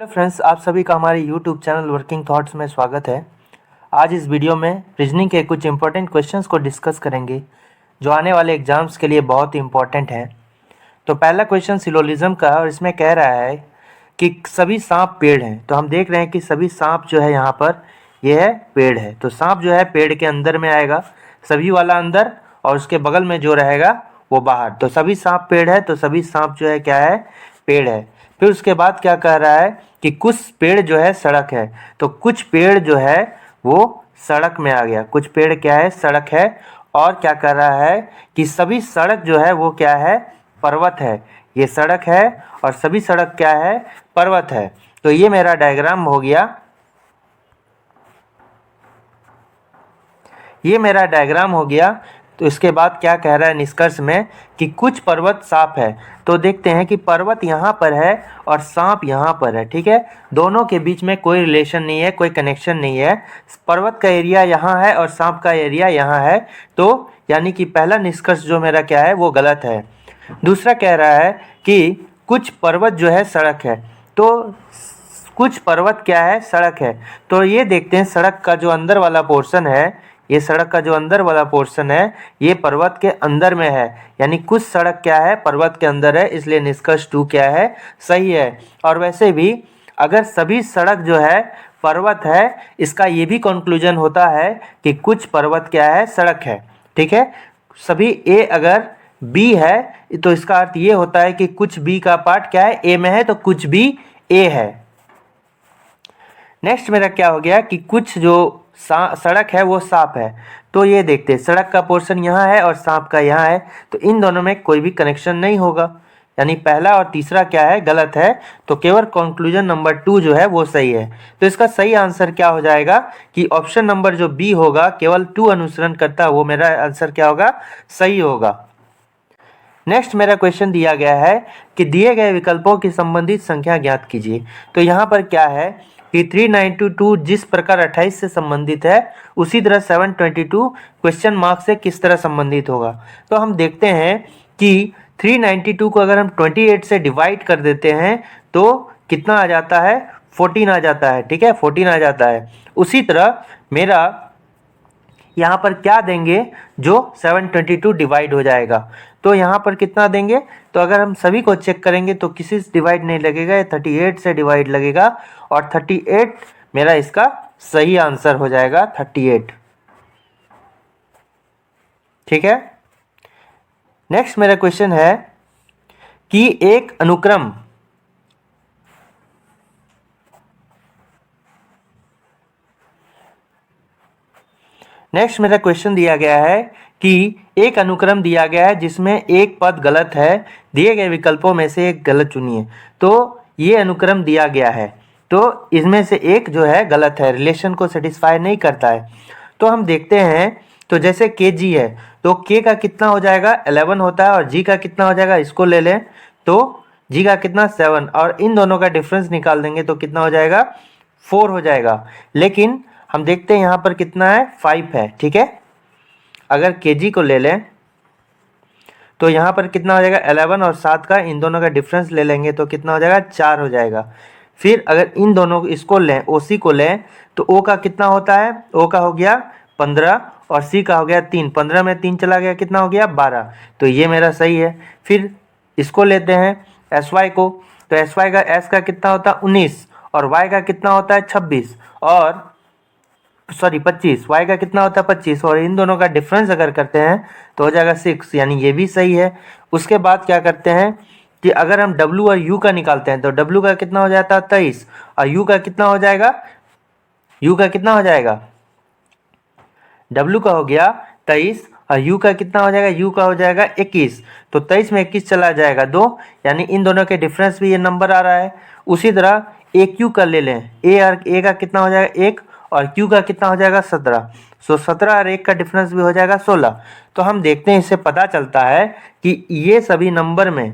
Hello friends, आप सभी का हमारे यूट्यूब चैनल वर्किंग थॉट्स में स्वागत है। आज इस वीडियो में रीजनिंग के कुछ इंपॉर्टेंट क्वेश्चंस को डिस्कस करेंगे जो आने वाले एग्जाम्स के लिए बहुत ही इंपॉर्टेंट है। तो पहला क्वेश्चन सिलोजिज्म का, और इसमें कह रहा है कि सभी सांप पेड़ हैं। तो हम देख रहे हैं कि सभी सांप जो है यहाँ पर ये है पेड़ है। तो सांप जो है पेड़ के अंदर में आएगा, सभी वाला अंदर, और उसके बगल में जो रहेगा वो बाहर। तो सभी सांप पेड़ है, तो सभी सांप जो है क्या है, पेड़ है। फिर उसके बाद क्या कह रहा है कि कुछ पेड़ जो है सड़क है। तो कुछ पेड़ जो है वो सड़क में आ गया, कुछ पेड़ क्या है, सड़क है। और क्या कर रहा है कि सभी सड़क जो है वो क्या है, पर्वत है। ये सड़क है और सभी सड़क क्या है, पर्वत है। तो ये मेरा डायग्राम हो गया, ये मेरा डायग्राम हो गया। तो इसके बाद क्या कह रहा है निष्कर्ष में कि कुछ पर्वत सांप है। तो देखते हैं कि पर्वत यहाँ पर है और सांप यहाँ पर है, ठीक है। दोनों के बीच में कोई रिलेशन नहीं है, कोई कनेक्शन नहीं है। पर्वत का एरिया यहाँ है और सांप का एरिया यहाँ है। तो यानी कि पहला निष्कर्ष जो मेरा क्या है वो गलत है। दूसरा कह रहा है कि कुछ पर्वत जो है सड़क है। तो कुछ पर्वत क्या है, सड़क है। तो ये देखते हैं सड़क का जो अंदर वाला पोर्शन है, ये सड़क का जो अंदर वाला पोर्शन है ये पर्वत के अंदर में है। यानी कुछ सड़क क्या है, पर्वत के अंदर है, इसलिए निष्कर्ष 2 क्या है, सही है। और वैसे भी अगर सभी सड़क जो है पर्वत है, इसका ये भी कंक्लूजन होता है कि कुछ पर्वत क्या है, सड़क है, ठीक है। सभी ए अगर बी है तो इसका अर्थ ये होता है कि कुछ बी का पार्ट क्या है, ए में है, तो कुछ भी ए है। नेक्स्ट मेरा क्या हो गया कि कुछ जो सड़क है वो सांप है। तो ये देखते हैं सड़क का पोर्शन यहाँ है और सांप का यहाँ है, तो इन दोनों में कोई भी कनेक्शन नहीं होगा। यानी पहला और तीसरा क्या है, गलत है। तो केवल कंक्लूजन नंबर 2 जो है वो सही है। तो इसका सही आंसर क्या हो जाएगा कि ऑप्शन नंबर जो बी होगा, केवल 2 अनुसरण करता है, वो मेरा आंसर क्या होगा, सही होगा। नेक्स्ट मेरा क्वेश्चन दिया गया है कि दिए गए विकल्पों की संबंधित संख्या ज्ञात कीजिए। तो यहाँ पर क्या है कि 392 जिस प्रकार 28 से संबंधित है, उसी तरह 722 क्वेश्चन मार्क से किस तरह संबंधित होगा। तो हम देखते हैं कि 392 को अगर हम 28 से डिवाइड कर देते हैं तो कितना आ जाता है, 14 आ जाता है, ठीक है, 14 आ जाता है। उसी तरह मेरा यहाँ पर क्या देंगे, जो 722 डिवाइड हो जाएगा, तो यहाँ पर कितना देंगे। तो अगर हम सभी को चेक करेंगे तो किसी से डिवाइड नहीं लगेगा, 38 से डिवाइड लगेगा, और 38 मेरा इसका सही आंसर हो जाएगा, 38, ठीक है। नेक्स्ट मेरा क्वेश्चन है कि एक अनुक्रम नेक्स्ट मेरा क्वेश्चन दिया गया है कि एक अनुक्रम दिया गया है जिसमें एक पद गलत है, दिए गए विकल्पों में से एक गलत चुनिए। तो ये अनुक्रम दिया गया है, तो इसमें से एक जो है गलत है, रिलेशन को सेटिस्फाई नहीं करता है। तो हम देखते हैं, तो जैसे के जी है, तो के का कितना हो जाएगा, 11 होता है, और जी का कितना हो जाएगा, इसको ले लें तो जी का कितना, 7, और इन दोनों का डिफरेंस निकाल देंगे तो कितना हो जाएगा, 4 हो जाएगा। लेकिन हम देखते हैं यहाँ पर कितना है, 5 है, ठीक है। अगर केजी को ले लें तो यहाँ पर कितना हो जाएगा, 11 और 7 का, इन दोनों का डिफरेंस ले लेंगे तो कितना हो जाएगा, 4 हो जाएगा। फिर अगर इन दोनों को, इसको लें, ओसी को लें, तो ओ का कितना होता है, ओ का हो गया 15 और सी का हो गया 3, 15 में 3 चला गया, कितना हो गया, 12। तो ये मेरा सही है। फिर इसको लेते हैं एस वाई को, तो एस वाई का, एस का कितना होता है 19, और वाई का कितना होता है 26, और 25, वाई का कितना होता है 25, और इन दोनों का डिफरेंस अगर करते हैं तो हो जाएगा 6, यानी ये भी सही है। उसके बाद क्या करते हैं कि अगर हम W और U का निकालते हैं तो W का कितना हो जाता है 23, और U का कितना हो जाएगा, U का कितना हो जाएगा, W का हो गया 23 और U का कितना हो जाएगा, U का हो जाएगा 21। तो 23 में 21 चला जाएगा 2, यानी इन दोनों के डिफरेंस भी ये नंबर आ रहा है। उसी तरह AQ का ले लें, A का कितना हो जाएगा 1, और Q का कितना हो जाएगा 17। सो 17 और 1 का डिफरेंस भी हो जाएगा 16। तो हम देखते हैं, इससे पता चलता है कि ये सभी नंबर में,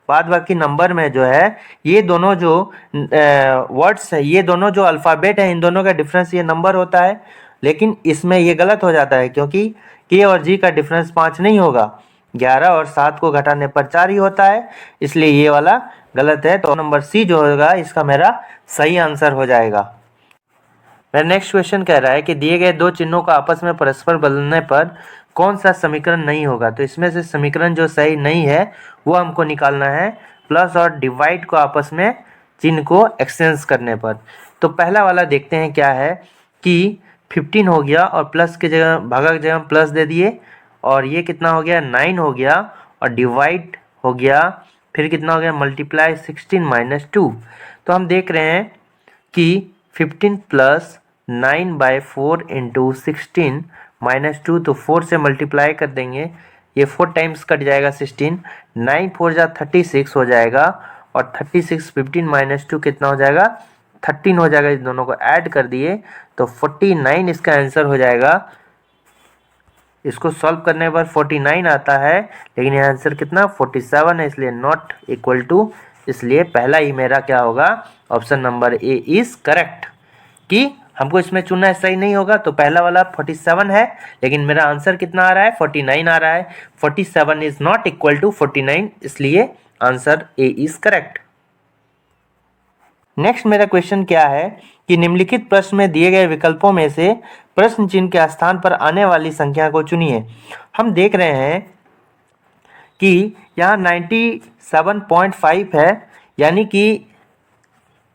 बाद बाकी नंबर में जो है, ये दोनों जो वर्ड्स है, ये दोनों जो अल्फ़ाबेट है, इन दोनों का डिफरेंस ये नंबर होता है। लेकिन इसमें ये गलत हो जाता है, क्योंकि के और जी का डिफरेंस 5 नहीं होगा, 11 और 7 को घटाने पर 4 ही होता है, इसलिए ये वाला गलत है, तो नंबर सी जो होगा इसका मेरा सही आंसर हो जाएगा। मेरा नेक्स्ट क्वेश्चन कह रहा है कि दिए गए दो चिन्हों का आपस में परस्पर बदलने पर कौन सा समीकरण नहीं होगा। तो इसमें से समीकरण जो सही नहीं है वो हमको निकालना है प्लस और डिवाइड को आपस में चिन्ह को एक्सचेंज करने पर। तो पहला वाला देखते हैं क्या है कि 15 हो गया और प्लस के जगह भागा की जगह हम प्लस दे दिए, और ये कितना हो गया 9 हो गया, और डिवाइड हो गया, फिर कितना हो गया मल्टीप्लाई 16 - 2। तो हम देख रहे हैं कि 15 प्लस 9/4 इंटू 16 -2, तो 4 से मल्टीप्लाई कर देंगे, ये 4 टाइम्स कट जाएगा 16, 9 4 जा 36 हो जाएगा, और 36 15 - 2 कितना हो जाएगा 13 हो जाएगा। इस दोनों को ऐड कर दिए तो 49 इसका आंसर हो जाएगा। इसको सॉल्व करने पर 49 आता है, लेकिन यह आंसर कितना 47 है, इसलिए नॉट इक्वल टू, इसलिए पहला ही मेरा क्या होगा option number A is correct. कि हमको इसमें चुनना है सही नहीं होगा, तो पहला वाला 47 है, लेकिन मेरा आंसर कितना आ रहा है 49 आ रहा है। 47 इज नॉट इक्वल टू 49, इसलिए answer A is correct. Next मेरा क्वेश्चन क्या है कि निम्नलिखित प्रश्न में दिए गए विकल्पों में से प्रश्न चिन्ह के स्थान पर आने वाली संख्या को चुनिए। हम देख रहे हैं कि यहाँ 97.5 है, यानी कि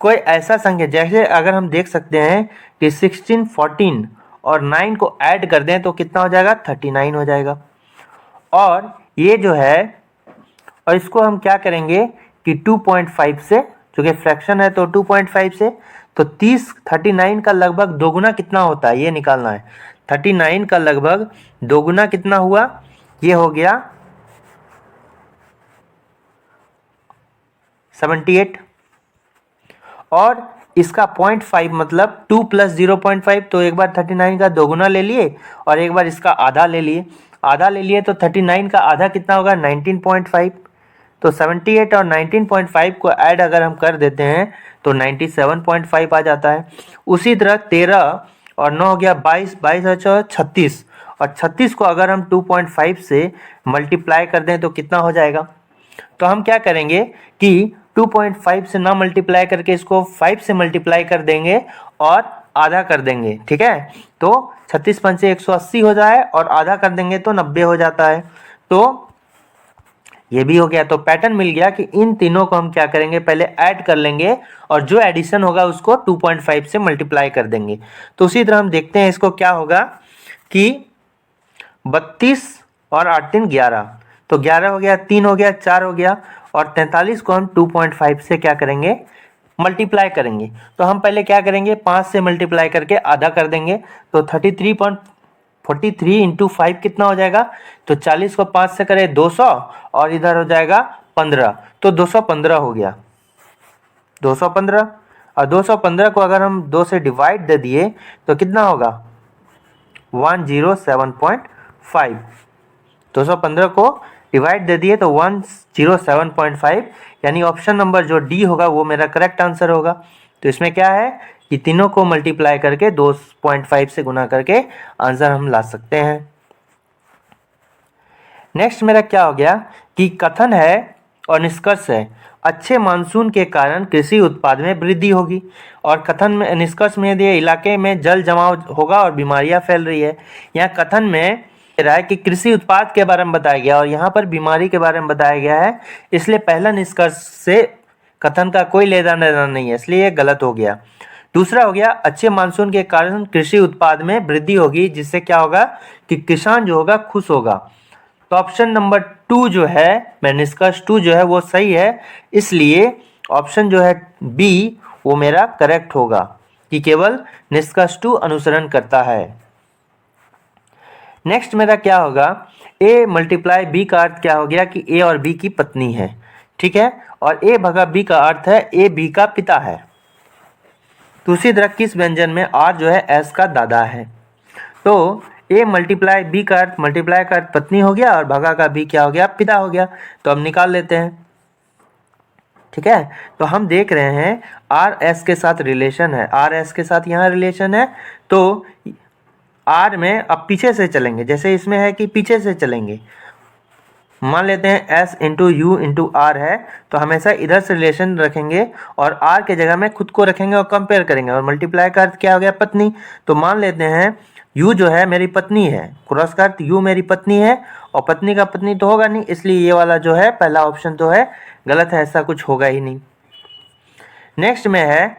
कोई ऐसा संख्या, जैसे अगर हम देख सकते हैं कि 16 14 और 9 को ऐड कर दें तो कितना हो जाएगा 39 हो जाएगा। और ये जो है, और इसको हम क्या करेंगे कि 2.5 से, चूँकि फ्रैक्शन है तो 2.5 से, तो 39 का लगभग दोगुना कितना होता है ये निकालना है। 39 का लगभग दोगुना कितना हुआ, ये हो गया 78, और इसका 0.5 मतलब 2 + 0.5, तो एक बार 39 का दोगुना ले लिए और एक बार इसका आधा ले लिए। आधा ले लिए तो 39 का आधा कितना होगा 19.5, तो 78 और 19.5 को ऐड अगर हम कर देते हैं तो 97.5 आ जाता है। उसी तरह 13 और 9 हो गया 22, 22 और 36, और 36 को अगर हम 2.5 से मल्टीप्लाई कर दें तो कितना हो जाएगा। तो हम क्या करेंगे कि 2.5 से ना मल्टीप्लाई करके इसको 5 से मल्टीप्लाई कर देंगे और आधा कर देंगे, ठीक है। तो 36 पंचे 180 हो जाए और आधा कर देंगे तो 90 हो जाता है। तो ये भी हो गया, तो पैटर्न मिल गया कि इन तीनों को हम क्या करेंगे पहले ऐड कर लेंगे और जो एडिशन होगा उसको 2.5 से मल्टीप्लाई कर देंगे। तो उसी तरह हम देखते हैं इसको क्या होगा कि 32 और 8 3 11, तो 11 हो गया, 3 हो गया, 4 हो गया, और 43 को हम 2.5 से क्या करेंगे मल्टीप्लाई करेंगे। तो हम पहले क्या करेंगे 5 से मल्टीप्लाई करके आधा कर देंगे, तो 33 इंटू 5 कितना हो जाएगा, तो 40 को 5 से करें 200, और इधर हो जाएगा 15, तो 215 हो गया 215। और 215 को अगर हम 2 से डिवाइड दे दिए तो कितना होगा 107.5। 215 को डिवाइड दे दिए तो 107.5, यानी ऑप्शन नंबर जो डी होगा वो मेरा करेक्ट आंसर होगा। तो इसमें क्या है कि तीनों को मल्टीप्लाई करके 2.5 से गुना करके आंसर हम ला सकते हैं। नेक्स्ट मेरा क्या हो गया कि कथन है और निष्कर्ष है, अच्छे मानसून के कारण कृषि उत्पाद में वृद्धि होगी, और कथन में निष्कर्ष में दिए इलाके में जल जमाव होगा और बीमारियां फैल रही है। यहाँ कथन में रहा है कि कृषि उत्पाद के बारे में बताया गया और यहाँ पर बीमारी के बारे में बताया गया है, इसलिए पहला निष्कर्ष से कथन का कोई लेना देना नहीं है, इसलिए ये गलत हो गया। दूसरा हो गया अच्छे मानसून के कारण कृषि उत्पाद में वृद्धि होगी, जिससे क्या होगा कि किसान जो होगा खुश होगा। तो ऑप्शन नंबर 2 जो है, मैं निष्कर्ष 2 जो है वो सही है, इसलिए ऑप्शन जो है बी वो मेरा करेक्ट होगा कि केवल निष्कर्ष 2 अनुसरण करता है। नेक्स्ट मेरा क्या होगा a मल्टीप्लाई b का अर्थ क्या हो गया कि a और b की पत्नी है, ठीक है, और a भगा b का अर्थ है a b का पिता है। दूसरी तरह किस व्यंजन में r जो है s का दादा है। तो a मल्टीप्लाई b का अर्थ, मल्टीप्लाई का अर्थ पत्नी हो गया और भगा का b क्या हो गया पिता हो गया, तो हम निकाल लेते हैं, ठीक है। तो हम देख रहे हैं आर एस के साथ रिलेशन है, आर एस के साथ यहाँ रिलेशन है, तो आर में अब पीछे से चलेंगे, जैसे इसमें है कि पीछे से चलेंगे, मान लेते हैं S into U into R है, तो हमेशा इधर से रिलेशन रखेंगे और R के जगह में खुद को रखेंगे और कंपेयर करेंगे। और मल्टीप्लाई का अर्थ क्या हो गया? पत्नी। तो मान लेते हैं U जो है मेरी पत्नी है, क्रॉस का अर्थ U मेरी पत्नी है, और पत्नी का पत्नी तो होगा नहीं, इसलिए ये वाला जो है पहला ऑप्शन तो है गलत है, ऐसा कुछ होगा ही नहीं। नेक्स्ट में है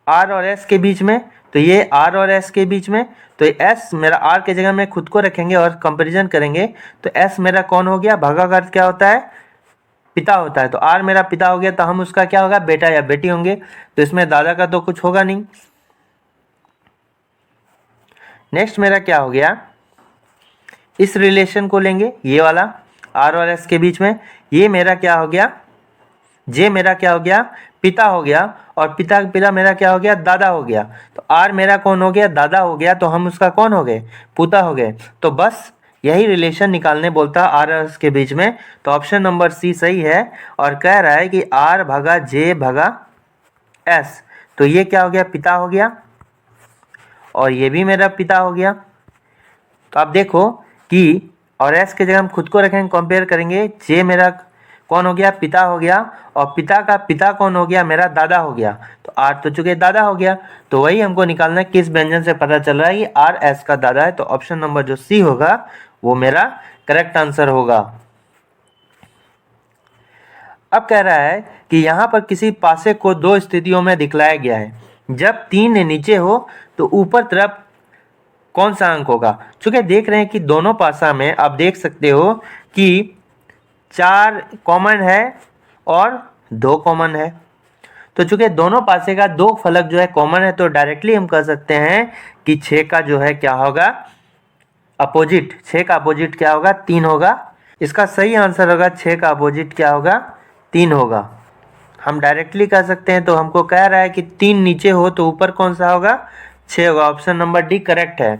R और S के बीच में, तो ये R और S के बीच में, तो S मेरा R के जगह में खुद को रखेंगे और कंपैरिजन करेंगे, तो S मेरा कौन हो गया? भागा का अर्थ क्या होता है? पिता होता है। तो R मेरा पिता हो गया, तो हम उसका क्या होगा? बेटा या बेटी होंगे। तो इसमें दादा का तो कुछ होगा नहीं। नेक्स्ट मेरा क्या हो गया? इस रिलेशन को लेंगे, ये वाला R और S के बीच में, ये मेरा क्या हो गया? जे मेरा क्या हो गया? पिता हो गया, और पिता पिता मेरा क्या हो गया? दादा हो गया। तो आर मेरा कौन हो गया? दादा हो गया, तो हम उसका कौन हो गए? पुता हो गए। तो बस यही रिलेशन निकालने बोलता आर और एस के बीच में। तो ऑप्शन नंबर सी सही है, और कह रहा है कि आर भागा जे भागा एस, तो ये क्या हो गया? पिता हो गया, और ये भी मेरा पिता हो गया। तो आप देखो कि और एस के जगह हम खुद को रखेंगे, कंपेयर करेंगे, जे मेरा कौन हो गया? पिता हो गया, और पिता का पिता कौन हो गया? मेरा दादा हो गया। तो आर तो चुके दादा हो गया, तो वही हमको निकालना है किस व्यंजन से पता चल रहा है कि आर एस का दादा है। तो ऑप्शन नंबर जो सी होगा वो मेरा करेक्ट आंसर होगा। अब कह रहा है कि यहाँ पर किसी पासे को दो स्थितियों में दिखलाया गया है। जब 3 नीचे हो तो ऊपर तरफ कौन सा अंक होगा? चूंकि देख रहे हैं कि दोनों पासा में आप देख सकते हो कि 4 कॉमन है और 2 कॉमन है। तो चूंकि दोनों पासे का 2 फलक जो है कॉमन है, तो डायरेक्टली हम कह सकते हैं कि 6 का जो है क्या होगा? अपोजिट। 6 का अपोजिट क्या होगा? 3 होगा। इसका सही आंसर होगा 6 का अपोजिट क्या होगा? 3 होगा। हम डायरेक्टली कह सकते हैं, तो हमको कह रहा है कि 3 नीचे हो तो ऊपर कौन सा होगा? 6 होगा। ऑप्शन नंबर डी करेक्ट है।